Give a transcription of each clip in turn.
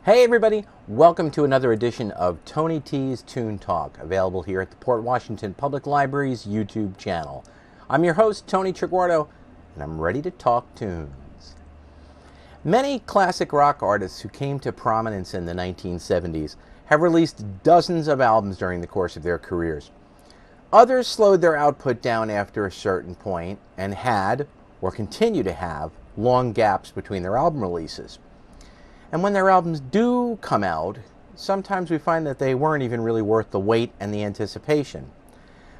Hey everybody, welcome to another edition of Tony T's Tune Talk, available here at the Port Washington Public Library's YouTube channel. I'm your host, Tony Traguardo, and I'm ready to talk tunes. Many classic rock artists who came to prominence in the 1970s have released dozens of albums during the course of their careers. Others slowed their output down after a certain point and had, or continue to have, long gaps between their album releases. And when their albums do come out, sometimes we find that they weren't even really worth the wait and the anticipation.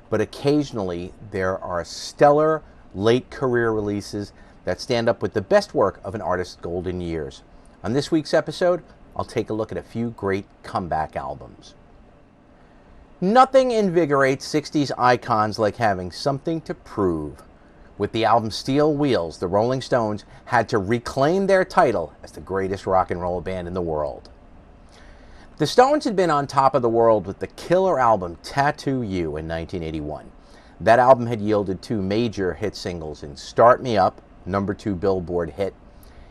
But occasionally, there are stellar late career releases that stand up with the best work of an artist's golden years. On this week's episode, I'll take a look at a few great comeback albums. Nothing invigorates 60s icons like having something to prove. With the album Steel Wheels, the Rolling Stones had to reclaim their title as the greatest rock and roll band in the world. The Stones had been on top of the world with the killer album Tattoo You in 1981. That album had yielded two major hit singles in Start Me Up, #2 Billboard hit,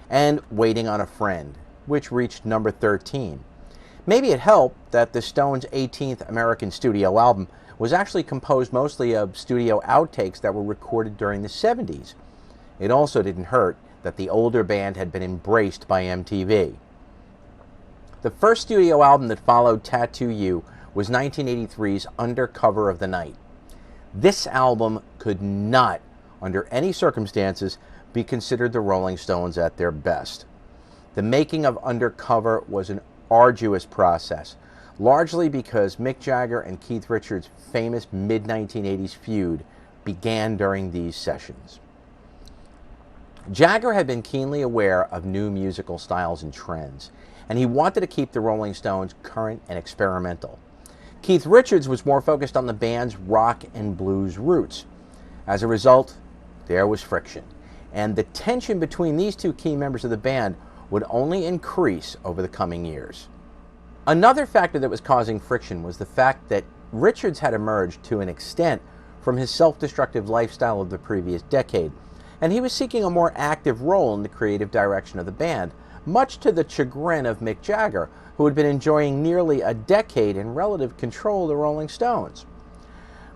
and Waiting on a Friend, which reached number 13. Maybe it helped that the Stones' 18th American studio album was actually composed mostly of studio outtakes that were recorded during the 70s. It also didn't hurt that the older band had been embraced by MTV. The first studio album that followed Tattoo You was 1983's Under Cover of the Night. This album could not, under any circumstances, be considered the Rolling Stones at their best. The making of Under Cover was an arduous process, largely because Mick Jagger and Keith Richards' famous mid-1980s feud began during these sessions. Jagger had been keenly aware of new musical styles and trends, and he wanted to keep the Rolling Stones current and experimental. Keith Richards was more focused on the band's rock and blues roots. As a result, there was friction, and the tension between these two key members of the band would only increase over the coming years. Another factor that was causing friction was the fact that Richards had emerged to an extent from his self-destructive lifestyle of the previous decade, and he was seeking a more active role in the creative direction of the band, much to the chagrin of Mick Jagger, who had been enjoying nearly a decade in relative control of the Rolling Stones.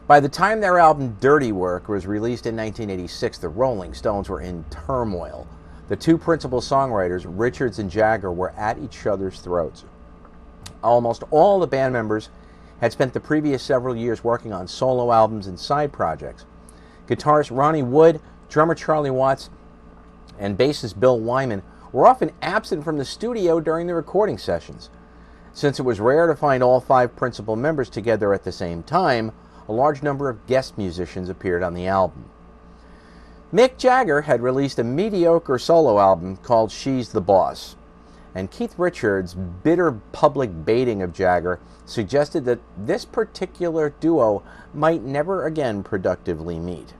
By the time their album Dirty Work was released in 1986, the Rolling Stones were in turmoil. The two principal songwriters, Richards and Jagger, were at each other's throats. Almost all the band members had spent the previous several years working on solo albums and side projects. Guitarist Ronnie Wood, drummer Charlie Watts, and bassist Bill Wyman were often absent from the studio during the recording sessions. Since it was rare to find all five principal members together at the same time, a large number of guest musicians appeared on the album. Mick Jagger had released a mediocre solo album called She's the Boss, and Keith Richards' bitter public baiting of Jagger suggested that this particular duo might never again productively meet.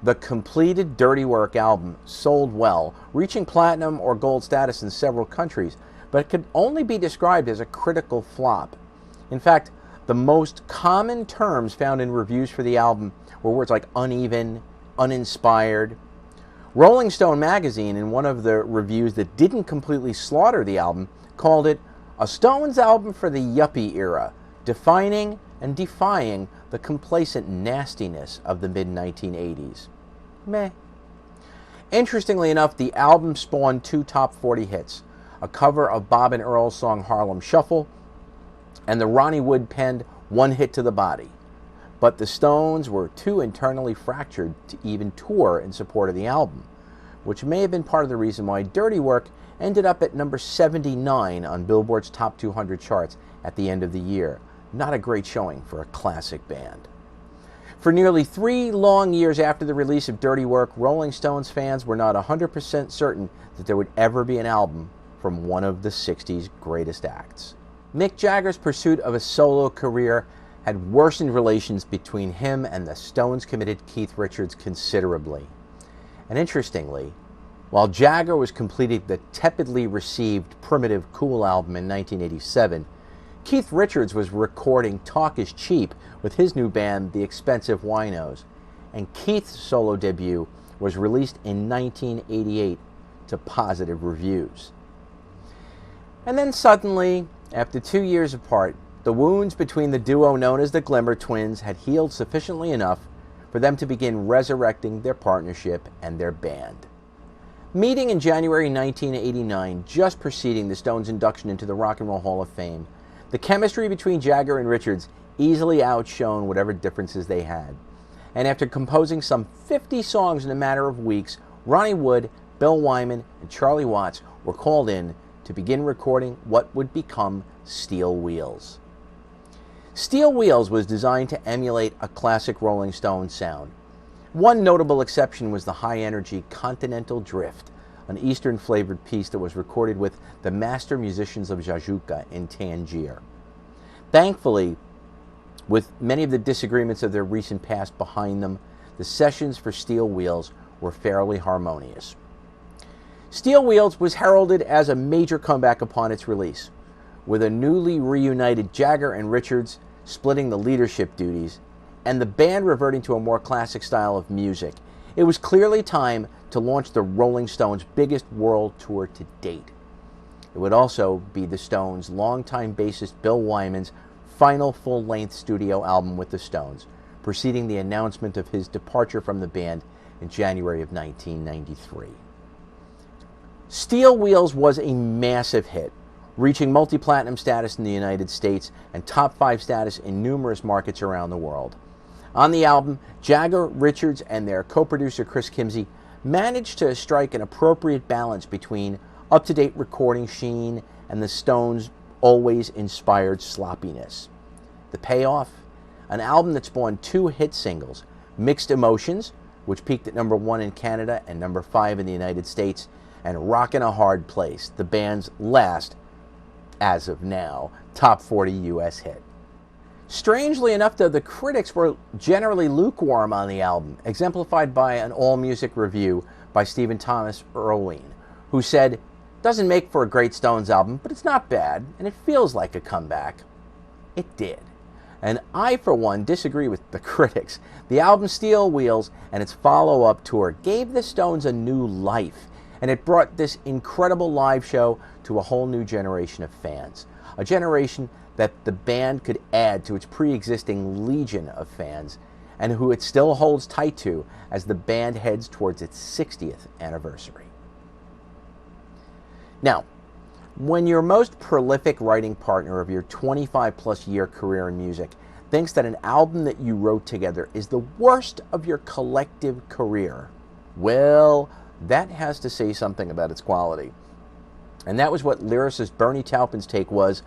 The completed Dirty Work album sold well, reaching platinum or gold status in several countries, but could only be described as a critical flop. In fact, the most common terms found in reviews for the album were words like uneven, uninspired. Rolling Stone magazine, in one of the reviews that didn't completely slaughter the album, called it a Stones album for the yuppie era, defining and defying the complacent nastiness of the mid-1980s. Meh. Interestingly enough, the album spawned two top 40 hits, a cover of Bob and Earl's song Harlem Shuffle, and the Ronnie Wood penned One Hit to the Body. But the Stones were too internally fractured to even tour in support of the album, which may have been part of the reason why Dirty Work ended up at number 79 on Billboard's Top 200 charts at the end of the year. Not a great showing for a classic band. For nearly 3 long years after the release of Dirty Work, Rolling Stones fans were not 100% certain that there would ever be an album from one of the 60s greatest acts. Mick Jagger's pursuit of a solo career had worsened relations between him and the Stones-committed Keith Richards considerably. And interestingly, while Jagger was completing the tepidly received Primitive Cool album in 1987, Keith Richards was recording Talk Is Cheap with his new band, The Expensive Winos, and Keith's solo debut was released in 1988 to positive reviews. And then suddenly, after 2 years apart, the wounds between the duo known as the Glimmer Twins had healed sufficiently enough for them to begin resurrecting their partnership and their band. Meeting in January 1989, just preceding the Stones' induction into the Rock and Roll Hall of Fame, the chemistry between Jagger and Richards easily outshone whatever differences they had. And after composing some 50 songs in a matter of weeks, Ronnie Wood, Bill Wyman, and Charlie Watts were called in to begin recording what would become Steel Wheels. Steel Wheels was designed to emulate a classic Rolling Stones sound. One notable exception was the high-energy Continental Drift, an Eastern-flavored piece that was recorded with the master musicians of Jajuka in Tangier. Thankfully, with many of the disagreements of their recent past behind them, the sessions for Steel Wheels were fairly harmonious. Steel Wheels was heralded as a major comeback upon its release, with a newly reunited Jagger and Richards splitting the leadership duties, and the band reverting to a more classic style of music. It was clearly time to launch the Rolling Stones' biggest world tour to date. It would also be the Stones' longtime bassist Bill Wyman's final full-length studio album with the Stones, preceding the announcement of his departure from the band in January of 1993. Steel Wheels was a massive hit, reaching multi-platinum status in the United States and top 5 status in numerous markets around the world. On the album, Jagger, Richards, and their co-producer Chris Kimsey managed to strike an appropriate balance between up-to-date recording sheen and the Stones' always inspired sloppiness. The Payoff, an album that spawned 2 hit singles, Mixed Emotions, which peaked at number 1 in Canada and number 5 in the United States, and Rockin' a Hard Place, the band's last, as of now, top 40 U.S. hit. Strangely enough, though, the critics were generally lukewarm on the album, exemplified by an AllMusic review by Stephen Thomas Erlewine, who said, "Doesn't make for a great Stones album, but it's not bad, and it feels like a comeback." It did. And I, for one, disagree with the critics. The album Steel Wheels and its follow-up tour gave the Stones a new life, and it brought this incredible live show to a whole new generation of fans. A generation that the band could add to its pre-existing legion of fans, and who it still holds tight to as the band heads towards its 60th anniversary. Now, when your most prolific writing partner of your 25-plus year career in music thinks that an album that you wrote together is the worst of your collective career, well, that has to say something about its quality. And that was what lyricist Bernie Taupin's take was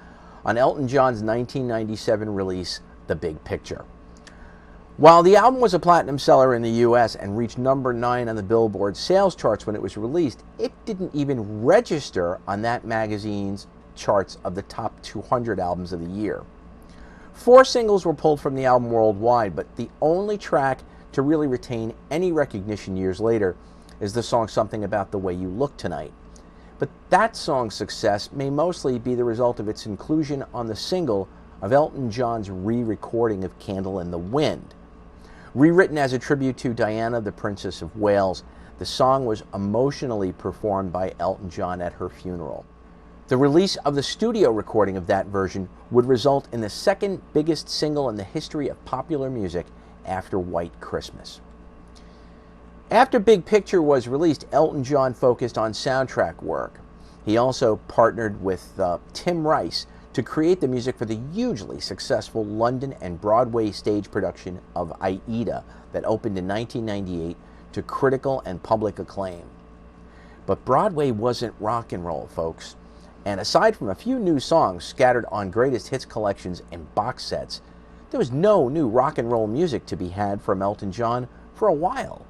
on Elton John's 1997 release, The Big Picture. While the album was a platinum seller in the US and reached number 9 on the Billboard sales charts when it was released, it didn't even register on that magazine's charts of the top 200 albums of the year. 4 singles were pulled from the album worldwide, but the only track to really retain any recognition years later is the song Something About the Way You Look Tonight. But that song's success may mostly be the result of its inclusion on the single of Elton John's re-recording of Candle in the Wind. Rewritten as a tribute to Diana, the Princess of Wales, the song was emotionally performed by Elton John at her funeral. The release of the studio recording of that version would result in the second biggest single in the history of popular music after White Christmas. After Big Picture was released, Elton John focused on soundtrack work. He also partnered with Tim Rice to create the music for the hugely successful London and Broadway stage production of Aida that opened in 1998 to critical and public acclaim. But Broadway wasn't rock and roll, folks. And aside from a few new songs scattered on greatest hits collections and box sets, there was no new rock and roll music to be had from Elton John for a while.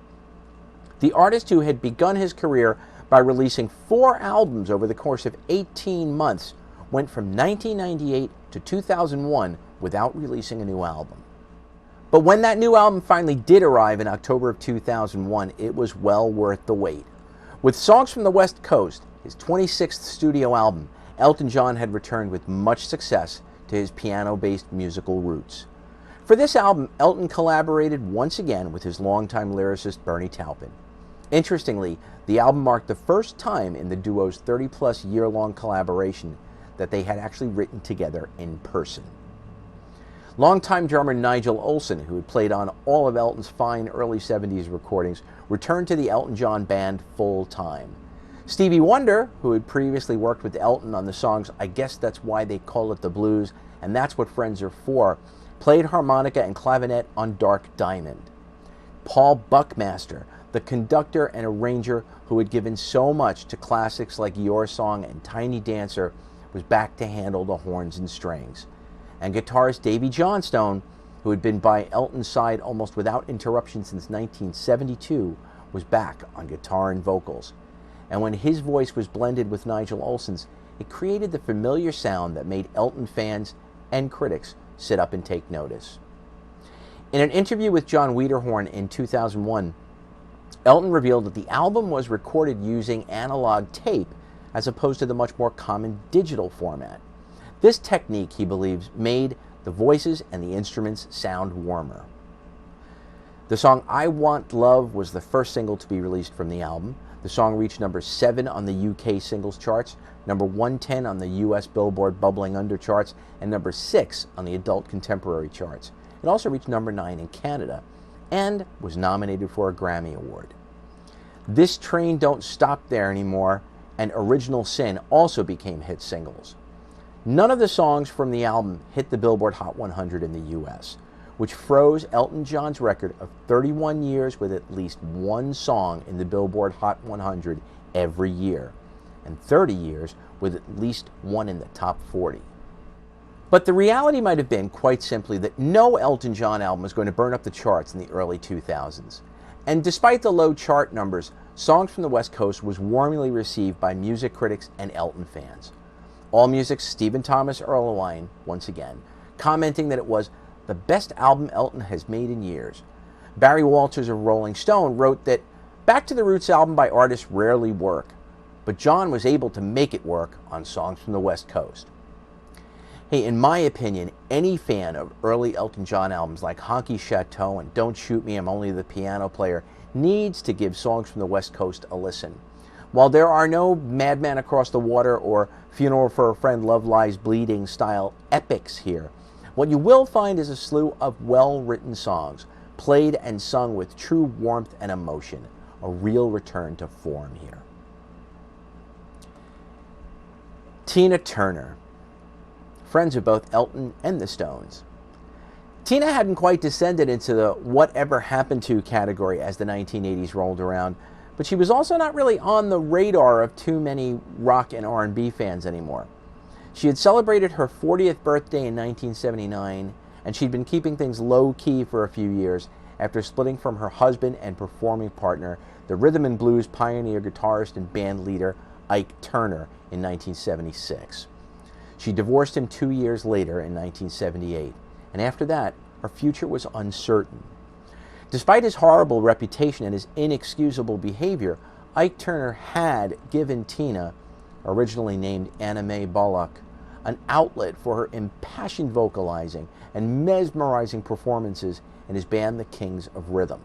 The artist, who had begun his career by releasing 4 albums over the course of 18 months, went from 1998 to 2001 without releasing a new album. But when that new album finally did arrive in October of 2001, it was well worth the wait. With Songs from the West Coast, his 26th studio album, Elton John had returned with much success to his piano-based musical roots. For this album, Elton collaborated once again with his longtime lyricist Bernie Taupin. Interestingly, the album marked the first time in the duo's 30-plus year-long collaboration that they had actually written together in person. Longtime drummer Nigel Olsson, who had played on all of Elton's fine early 70s recordings, returned to the Elton John band full-time. Stevie Wonder, who had previously worked with Elton on the songs I Guess That's Why They Call It the Blues and That's What Friends Are For, played harmonica and clavinet on Dark Diamond. Paul Buckmaster, the conductor and arranger who had given so much to classics like Your Song and Tiny Dancer, was back to handle the horns and strings. And guitarist Davy Johnstone, who had been by Elton's side almost without interruption since 1972, was back on guitar and vocals. And when his voice was blended with Nigel Olsson's, it created the familiar sound that made Elton fans and critics sit up and take notice. In an interview with John Wiederhorn in 2001, Elton revealed that the album was recorded using analog tape as opposed to the much more common digital format. This technique, he believes, made the voices and the instruments sound warmer. The song I Want Love was the first single to be released from the album. The song reached number 7 on the UK singles charts, number 110 on the US Billboard Bubbling Under charts, and number 6 on the adult contemporary charts. It also reached number 9 in Canada and was nominated for a Grammy Award. This Train Don't Stop There Anymore and Original Sin also became hit singles. None of the songs from the album hit the Billboard Hot 100 in the US, which froze Elton John's record of 31 years with at least one song in the Billboard Hot 100 every year, and 30 years with at least one in the top 40. But the reality might have been, quite simply, that no Elton John album was going to burn up the charts in the early 2000s. And despite the low chart numbers, Songs from the West Coast was warmly received by music critics and Elton fans. AllMusic's Stephen Thomas Erlewine, once again, commenting that it was the best album Elton has made in years. Barry Walters of Rolling Stone wrote that Back to the Roots album by artists rarely work, but John was able to make it work on Songs from the West Coast. Hey, in my opinion, any fan of early Elton John albums like Honky Chateau and Don't Shoot Me, I'm Only the Piano Player needs to give Songs from the West Coast a listen. While there are no Madman Across the Water or Funeral for a Friend, Love Lies Bleeding style epics here, what you will find is a slew of well-written songs, played and sung with true warmth and emotion, a real return to form here. Tina Turner, friends of both Elton and the Stones. Tina hadn't quite descended into the whatever happened to category as the 1980s rolled around, but she was also not really on the radar of too many rock and R&B fans anymore. She had celebrated her 40th birthday in 1979, and she'd been keeping things low-key for a few years after splitting from her husband and performing partner, the rhythm and blues pioneer, guitarist, and band leader Ike Turner, in 1976. She divorced him 2 years later in 1978, and after that, her future was uncertain. Despite his horrible reputation and his inexcusable behavior, Ike Turner had given Tina, originally named Anna Mae Bullock, an outlet for her impassioned vocalizing and mesmerizing performances in his band The Kings of Rhythm.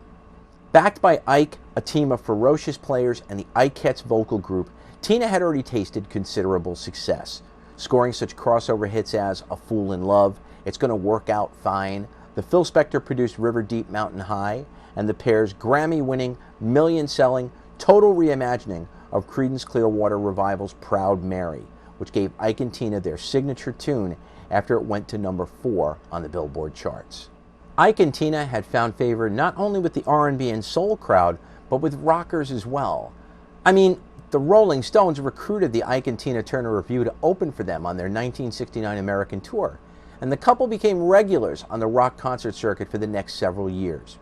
Backed by Ike, a team of ferocious players, and the Ikeettes vocal group, Tina had already tasted considerable success, scoring such crossover hits as A Fool in Love, It's Gonna Work Out Fine, the Phil Spector-produced River Deep Mountain High, and the pair's Grammy-winning, million-selling, total reimagining of Creedence Clearwater Revival's Proud Mary, which gave Ike and Tina their signature tune after it went to number 4 on the Billboard charts. Ike and Tina had found favor not only with the R&B and soul crowd, but with rockers as well. I mean, the Rolling Stones recruited the Ike and Tina Turner Revue to open for them on their 1969 American tour, and the couple became regulars on the rock concert circuit for the next several years.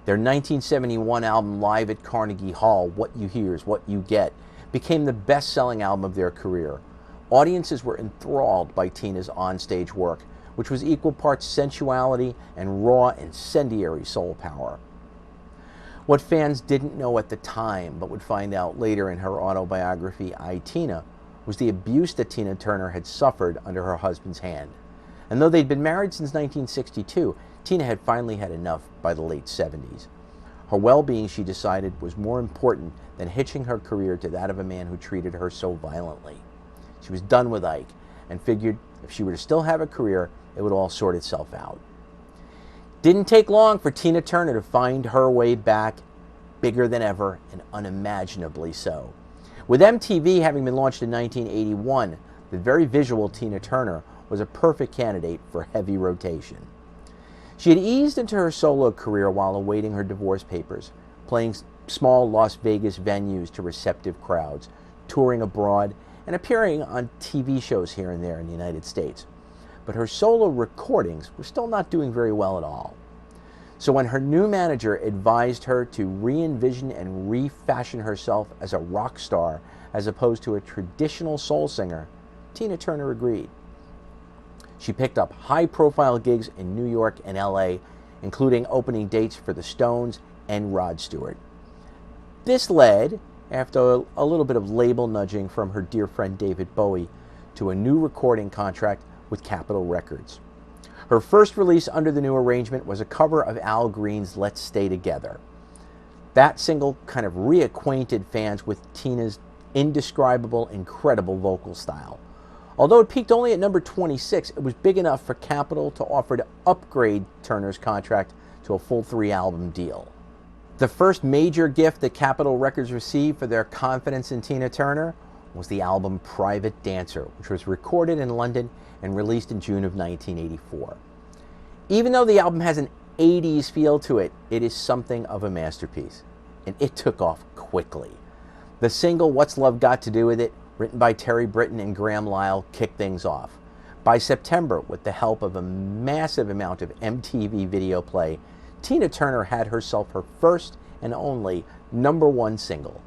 Their 1971 album Live at Carnegie Hall, What You Hear Is What You Get, became the best-selling album of their career. Audiences were enthralled by Tina's onstage work, which was equal parts sensuality and raw, incendiary soul power. What fans didn't know at the time, but would find out later in her autobiography, I, Tina, was the abuse that Tina Turner had suffered under her husband's hand. And though they'd been married since 1962, Tina had finally had enough by the late 70s. Her well-being, she decided, was more important than hitching her career to that of a man who treated her so violently. She was done with Ike, and figured if she were to still have a career, it would all sort itself out. Didn't take long for Tina Turner to find her way back, bigger than ever and unimaginably so. With MTV having been launched in 1981, the very visual Tina Turner was a perfect candidate for heavy rotation. She had eased into her solo career while awaiting her divorce papers, playing small Las Vegas venues to receptive crowds, touring abroad, and appearing on TV shows here and there in the United States. But her solo recordings were still not doing very well at all. So when her new manager advised her to re-envision and refashion herself as a rock star as opposed to a traditional soul singer, Tina Turner agreed. She picked up high-profile gigs in New York and LA, including opening dates for the Stones and Rod Stewart. This led, after a little bit of label nudging from her dear friend David Bowie, to a new recording contract with Capitol Records. Her first release under the new arrangement was a cover of Al Green's Let's Stay Together. That single kind of reacquainted fans with Tina's indescribable, incredible vocal style. Although it peaked only at number 26, it was big enough for Capitol to offer to upgrade Turner's contract to a full 3-album deal. The first major gift that Capitol Records received for their confidence in Tina Turner was the album Private Dancer, which was recorded in London and released in June of 1984. Even though the album has an 80s feel to it, it is something of a masterpiece, and it took off quickly. The single What's Love Got to Do With It, written by Terry Britten and Graham Lyle, kicked things off. By September, with the help of a massive amount of MTV video play, Tina Turner had herself her first and only #1 single.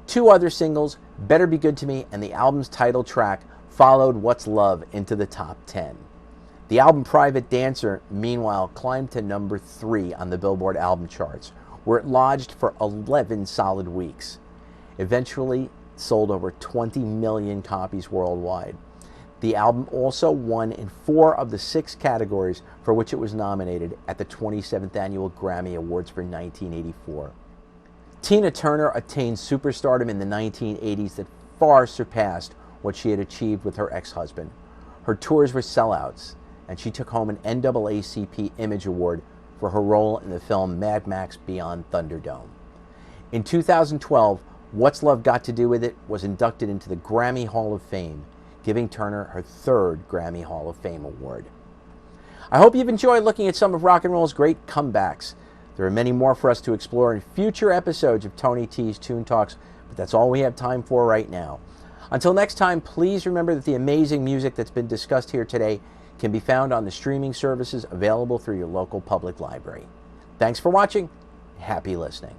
Two other singles, Better Be Good to Me and the album's title track, followed What's Love into the top 10. The album Private Dancer, meanwhile, climbed to number 3 on the Billboard album charts, where it lodged for 11 solid weeks. Eventually sold over 20 million copies worldwide. The album also won in 4 of the 6 categories for which it was nominated at the 27th Annual Grammy Awards for 1984. Tina Turner attained superstardom in the 1980s that far surpassed what she had achieved with her ex-husband. Her tours were sellouts, and she took home an NAACP Image Award for her role in the film Mad Max Beyond Thunderdome. In 2012, What's Love Got to Do With It was inducted into the Grammy Hall of Fame, giving Turner her 3rd Grammy Hall of Fame award. I hope you've enjoyed looking at some of rock and roll's great comebacks. There are many more for us to explore in future episodes of Tony T's Tune Talks, but that's all we have time for right now. Until next time, please remember that the amazing music that's been discussed here today can be found on the streaming services available through your local public library. Thanks for watching. Happy listening.